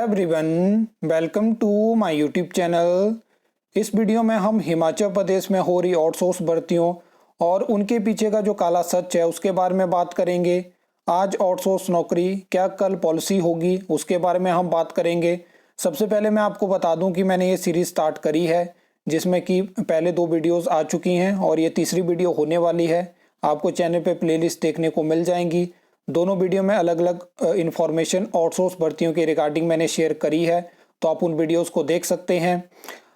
Everyone, welcome to my YouTube channel. इस video में हम हिमाचल प्रदेश में हो रही आउटसोर्स भर्तियों और उनके पीछे का जो काला सच है उसके बारे में बात करेंगे। आज आउटसोर्स नौकरी क्या कल पॉलिसी होगी उसके बारे में हम बात करेंगे। सबसे पहले मैं आपको बता दूं कि मैंने ये सीरीज़ स्टार्ट करी है जिसमें कि पहले 2 वीडियोज़ आ चुकी हैं और ये तीसरी वीडियो होने वाली है। आपको चैनल पे प्लेलिस्ट देखने को मिल जाएंगी। दोनों वीडियो में अलग अलग इन्फॉर्मेशन आउटसोर्स भर्तियों के रिगार्डिंग मैंने शेयर करी है, तो आप उन वीडियोस को देख सकते हैं।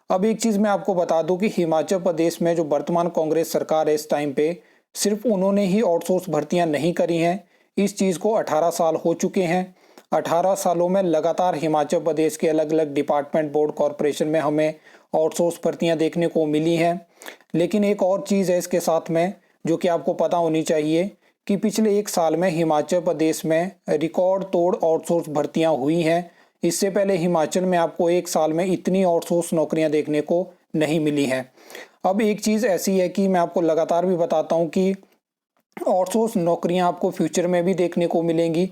अब एक चीज़ मैं आपको बता दूं कि हिमाचल प्रदेश में जो वर्तमान कांग्रेस सरकार है इस टाइम पे सिर्फ उन्होंने ही आउटसोर्स भर्तियां नहीं करी हैं। इस चीज़ को 18 साल हो चुके हैं। 18 सालों में लगातार हिमाचल प्रदेश के अलग अलग डिपार्टमेंट, बोर्ड, कॉरपोरेशन में हमें आउटसोर्स भर्तियाँ देखने को मिली हैं। लेकिन एक और चीज़ है इसके साथ में जो कि आपको पता होनी चाहिए कि पिछले 1 साल में हिमाचल प्रदेश में रिकॉर्ड तोड़ आउटसोर्स भर्तियां हुई हैं। इससे पहले हिमाचल में आपको 1 साल में इतनी आउटसोर्स नौकरियां देखने को नहीं मिली हैं। अब एक चीज़ ऐसी है कि मैं आपको लगातार भी बताता हूं कि आउटसोर्स नौकरियां आपको फ्यूचर में भी देखने को मिलेंगी,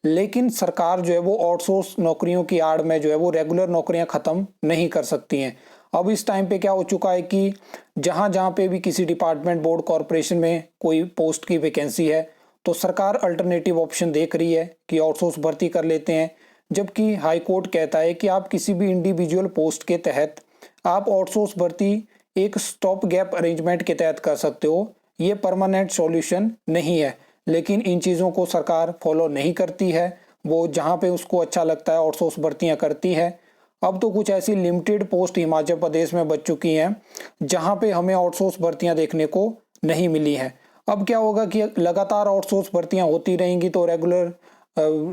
लेकिन सरकार जो है वो आउटसोर्स नौकरियों की आड़ में जो है वो रेगुलर नौकरियां ख़त्म नहीं कर सकती हैं। अब इस टाइम पे क्या हो चुका है कि जहां जहां पे भी किसी डिपार्टमेंट, बोर्ड, कॉरपोरेशन में कोई पोस्ट की वैकेंसी है तो सरकार अल्टरनेटिव ऑप्शन देख रही है कि आउटसोर्स भर्ती कर लेते हैं। जबकि हाई कोर्ट कहता है कि आप किसी भी इंडिविजुअल पोस्ट के तहत आप आउटसोर्स भर्ती एक स्टॉप गैप अरेंजमेंट के तहत कर सकते हो, ये परमानेंट सॉल्यूशन नहीं है। लेकिन इन चीज़ों को सरकार फॉलो नहीं करती है, वो जहाँ पे उसको अच्छा लगता है आउटसोर्स भर्तियाँ करती है। अब तो कुछ ऐसी लिमिटेड पोस्ट हिमाचल प्रदेश में बच चुकी हैं जहां पे हमें आउटसोर्स भर्तियां देखने को नहीं मिली हैं। अब क्या होगा कि लगातार आउटसोर्स भर्तियां होती रहेंगी तो रेगुलर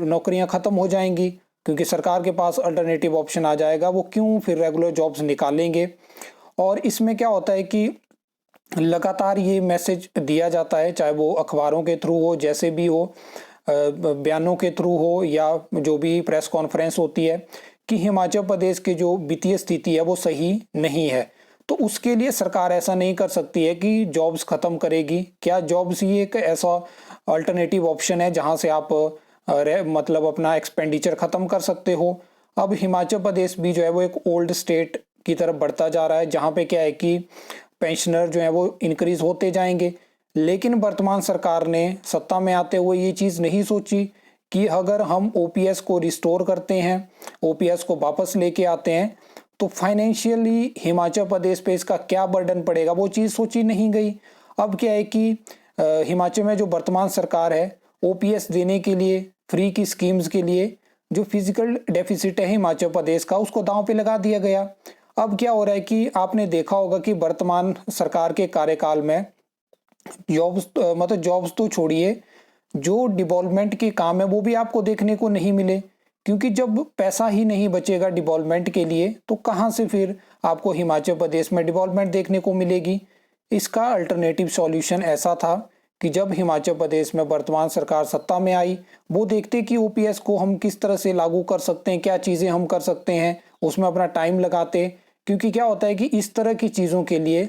नौकरियां खत्म हो जाएंगी, क्योंकि सरकार के पास अल्टरनेटिव ऑप्शन आ जाएगा। वो क्यों फिर रेगुलर जॉब्स निकालेंगे। और इसमें क्या होता है कि लगातार ये मैसेज दिया जाता है, चाहे वो अखबारों के थ्रू हो, जैसे भी हो, बयानों के थ्रू हो या जो भी प्रेस कॉन्फ्रेंस होती है, कि हिमाचल प्रदेश की जो वित्तीय स्थिति है वो सही नहीं है। तो उसके लिए सरकार ऐसा नहीं कर सकती है कि जॉब्स खत्म करेगी। क्या जॉब्स ही एक ऐसा अल्टरनेटिव ऑप्शन है जहां से आप मतलब अपना एक्सपेंडिचर खत्म कर सकते हो। अब हिमाचल प्रदेश भी जो है वो एक ओल्ड स्टेट की तरफ बढ़ता जा रहा है, जहां पे क्या है कि पेंशनर जो है वो इंक्रीज होते जाएंगे। लेकिन वर्तमान सरकार ने सत्ता में आते हुए ये चीज़ नहीं सोची कि अगर हम ओपीएस को रिस्टोर करते हैं, ओपीएस को वापस लेके आते हैं, तो फाइनेंशियली हिमाचल प्रदेश पे इसका क्या बर्डन पड़ेगा, वो चीज़ सोची नहीं गई। अब क्या है कि हिमाचल में जो वर्तमान सरकार है ओपीएस देने के लिए, फ्री की स्कीम्स के लिए जो फिजिकल डेफिसिट है हिमाचल प्रदेश का उसको दांव पे लगा दिया गया। अब क्या हो रहा है कि आपने देखा होगा कि वर्तमान सरकार के कार्यकाल में जॉब्स तो छोड़िए, जो डिवेलपमेंट के काम है वो भी आपको देखने को नहीं मिले, क्योंकि जब पैसा ही नहीं बचेगा डिवेलपमेंट के लिए तो कहाँ से फिर आपको हिमाचल प्रदेश में डेवलपमेंट देखने को मिलेगी। इसका अल्टरनेटिव सॉल्यूशन ऐसा था कि जब हिमाचल प्रदेश में वर्तमान सरकार सत्ता में आई, वो देखते कि ओपीएस को हम किस तरह से लागू कर सकते हैं, क्या चीज़ें हम कर सकते हैं, उसमें अपना टाइम लगाते। क्योंकि क्या होता है कि इस तरह की चीज़ों के लिए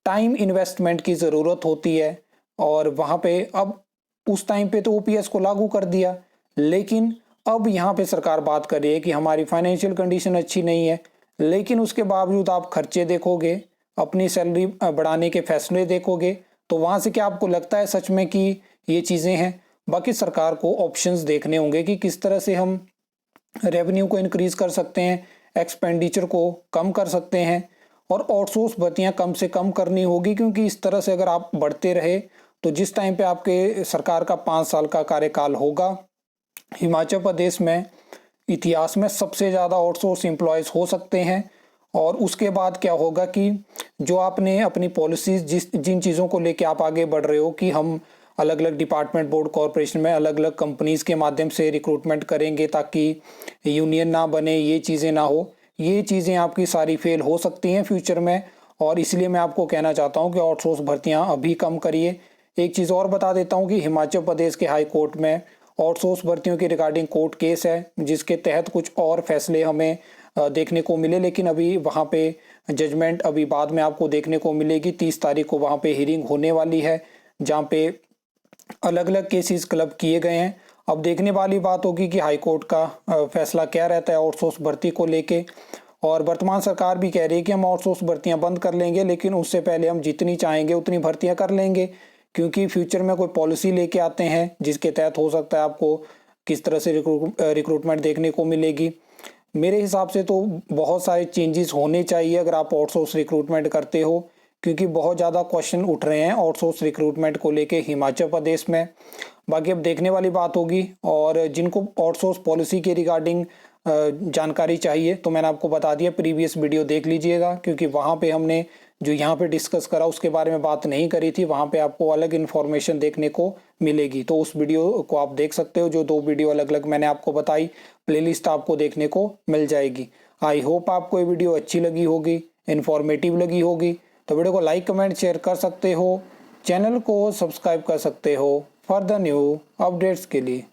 टाइम इन्वेस्टमेंट की ज़रूरत होती है, और वहाँ पे अब उस टाइम पे तो ओपीएस को लागू कर दिया, लेकिन अब यहाँ पे सरकार बात कर रही है कि हमारी फाइनेंशियल कंडीशन अच्छी नहीं है। लेकिन उसके बावजूद आप खर्चे देखोगे, अपनी सैलरी बढ़ाने के फैसले देखोगे, तो वहाँ से क्या आपको लगता है सच में कि ये चीज़ें हैं। बाकी सरकार को ऑप्शंस देखने होंगे कि किस तरह से हम रेवेन्यू को इंक्रीज कर सकते हैं, एक्सपेंडिचर को कम कर सकते हैं, और आउटसोर्स भर्तियाँ कम से कम करनी होगी। क्योंकि इस तरह से अगर आप बढ़ते रहे तो जिस टाइम पे आपके सरकार का 5 साल का कार्यकाल होगा, हिमाचल प्रदेश में इतिहास में सबसे ज़्यादा आउटसोर्स एम्प्लॉयज़ हो सकते हैं। और उसके बाद क्या होगा कि जो आपने अपनी पॉलिसीज़ जिन चीज़ों को लेके आप आगे बढ़ रहे हो कि हम अलग अलग डिपार्टमेंट, बोर्ड, कॉरपोरेशन में अलग अलग कंपनीज़ के माध्यम से रिक्रूटमेंट करेंगे ताकि यूनियन ना बने, ये चीज़ें ना हो, ये चीज़ें आपकी सारी फेल हो सकती हैं फ्यूचर में। और इसलिए मैं आपको कहना चाहता हूँ कि आउटसोर्स भर्तियाँ अभी कम करिए। एक चीज़ और बता देता हूँ कि हिमाचल प्रदेश के हाई कोर्ट में आउटसोर्स भर्तियों के रिगार्डिंग कोर्ट केस है, जिसके तहत कुछ और फैसले हमें देखने को मिले। लेकिन अभी वहाँ पे जजमेंट अभी बाद में आपको देखने को मिलेगी। 30 तारीख को वहाँ पे हियरिंग होने वाली है, जहाँ पे अलग अलग केसेस क्लब किए गए हैं। अब देखने वाली बात होगी कि हाई कोर्ट का फैसला क्या रहता है आउटसोर्स भर्ती को लेके। और वर्तमान सरकार भी कह रही है कि हम आउटसोर्स भर्तियां बंद कर लेंगे, लेकिन उससे पहले हम जितनी चाहेंगे उतनी भर्तियां कर लेंगे, क्योंकि फ्यूचर में कोई पॉलिसी लेके आते हैं जिसके तहत हो सकता है आपको किस तरह से रिक्रूटमेंट देखने को मिलेगी। मेरे हिसाब से तो बहुत सारे चेंजेस होने चाहिए अगर आप आउटसोर्स रिक्रूटमेंट करते हो, क्योंकि बहुत ज़्यादा क्वेश्चन उठ रहे हैं आउटसोर्स रिक्रूटमेंट को लेके हिमाचल प्रदेश में। बाकी अब देखने वाली बात होगी। और जिनको आउटसोर्स पॉलिसी के रिगार्डिंग जानकारी चाहिए तो मैंने आपको बता दिया, प्रीवियस वीडियो देख लीजिएगा, क्योंकि वहाँ पे हमने जो यहाँ पे डिस्कस करा उसके बारे में बात नहीं करी थी, वहाँ पे आपको अलग इन्फॉर्मेशन देखने को मिलेगी। तो उस वीडियो को आप देख सकते हो, जो 2 वीडियो अलग अलग मैंने आपको बताई, प्लेलिस्ट आपको देखने को मिल जाएगी। आई होप आपको ये वीडियो अच्छी लगी होगी, इन्फॉर्मेटिव लगी होगी। तो वीडियो को लाइक कमेंट शेयर कर सकते हो, चैनल को सब्सक्राइब कर सकते हो फॉर द न्यू अपडेट्स के लिए।